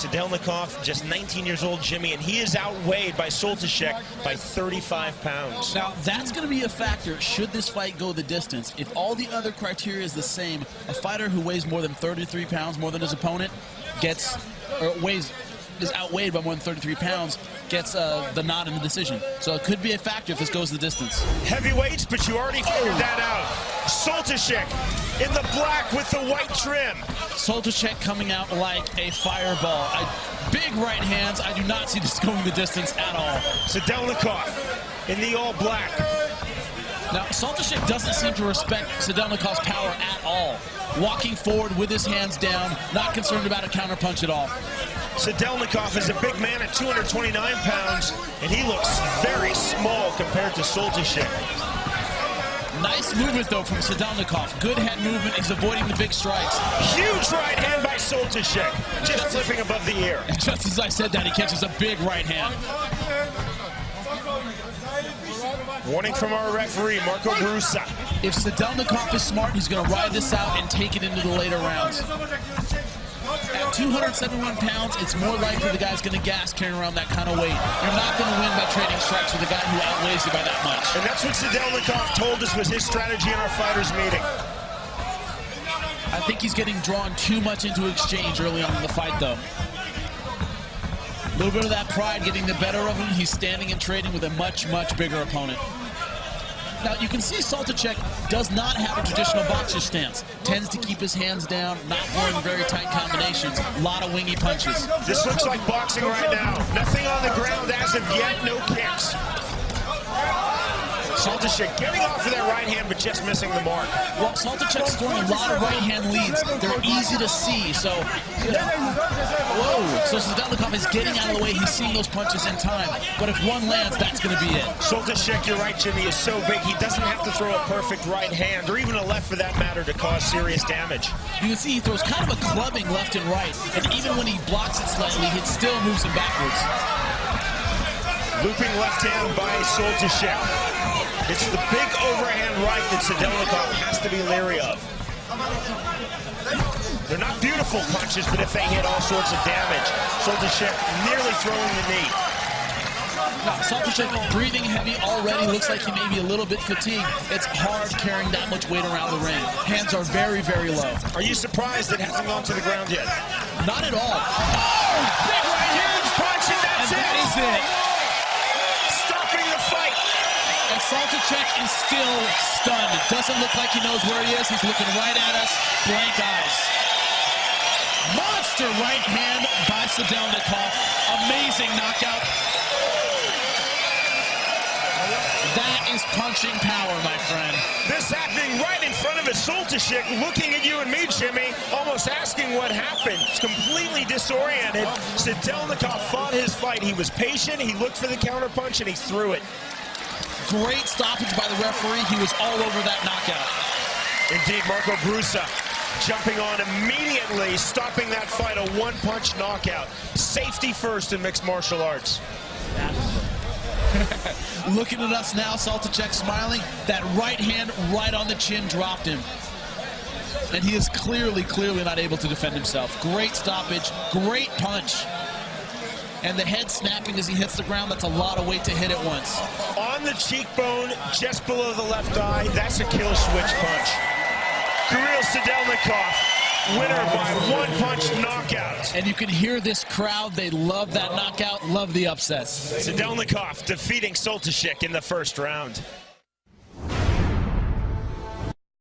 Sadelnikov, just 19 years old, Jimmy, and he is outweighed by Soltysek by 35 pounds. Now, that's going to be a factor should this fight go the distance. If all the other criteria is the same, a fighter who weighs more than 33 pounds more than his opponent gets, or is outweighed by more than 33 pounds, gets the nod in the decision. So it could be a factor if this goes the distance. Heavyweights, but you already figured that out. Soltysek in the black with the white trim. Soltysek coming out like a fireball. Big right hands. I do not see this going the distance at all. Sadelnikov in the all black. Now, Soltysek doesn't seem to respect Sadelnikov's power at all. Walking forward with his hands down, not concerned about a counterpunch at all. Sadelnikov is a big man at 229 pounds, and he looks very small compared to Soltysek. Nice movement, though, from Sadelnikov. Good head movement. He's avoiding the big strikes. Huge right hand by Soltysek, just flipping above the ear. And just as I said that, he catches a big right hand. Warning from our referee, Marco Brusa. If Sadelnikov is smart, he's going to ride this out and take it into the later rounds. At 271 pounds, it's more likely the guy's going to gas carrying around that kind of weight. You're not going to win by trading strikes with a guy who outweighs you by that much. And that's what Sadelnikov told us was his strategy in our fighters meeting. I think he's getting drawn too much into exchange early on in the fight, though. A little bit of that pride getting the better of him. He's standing and trading with a much, much bigger opponent. Now, you can see Soltysek does not have a traditional boxer stance. Tends to keep his hands down, not throwing very tight combinations. A lot of wingy punches. This looks like boxing right now. Nothing on the ground as of yet, no kicks. Soltysek getting off of that right hand, but just missing the mark. Well, Soltysek's throwing a lot of right hand leads. They're easy to see, so... Whoa! So Sadelnikov is getting out of the way. He's seeing those punches in time. But if one lands, that's going to be it. Soltysek, you're right, Jimmy, is so big, he doesn't have to throw a perfect right hand, or even a left for that matter, to cause serious damage. You can see he throws kind of a clubbing left and right. And even when he blocks it slightly, it still moves him backwards. Looping left hand by Soltysek. It's the big overhand right that Sadelnikov has to be leery of. They're not beautiful punches, but if they hit, all sorts of damage. Soltysek nearly throwing the knee. Now, Soltysek breathing heavy already. Looks like he may be a little bit fatigued. It's hard carrying that much weight around the ring. Hands are very, very low. Are you surprised it hasn't gone to the ground yet? Not at all. Oh! Big right hand punch, and that's it! That is it. Stopping the fight. And Soltysek is still stunned. It doesn't look like he knows where he is. He's looking right at us, blank eyes. Monster right hand by Sadelnikov. Amazing knockout. That is punching power, my friend. This happening right in front of us. Soltysek looking at you and me, Jimmy, almost asking what happened. Completely disoriented. Sadelnikov fought his fight. He was patient. He looked for the counterpunch, and he threw it. Great stoppage by the referee. He was all over that knockout. Indeed, Marco Brusa jumping on immediately, stopping that fight, a one-punch knockout. Safety first in mixed martial arts. Looking at us now, Soltysek smiling. That right hand right on the chin dropped him. And he is clearly not able to defend himself. Great stoppage, great punch. And the head snapping as he hits the ground, that's a lot of weight to hit at once. On the cheekbone, just below the left eye, that's a kill switch punch. Kirill Sadelnikov, winner by one-punch knockout. And you can hear this crowd. They love that knockout, love the upset. Sadelnikov defeating Soltysek in the first round.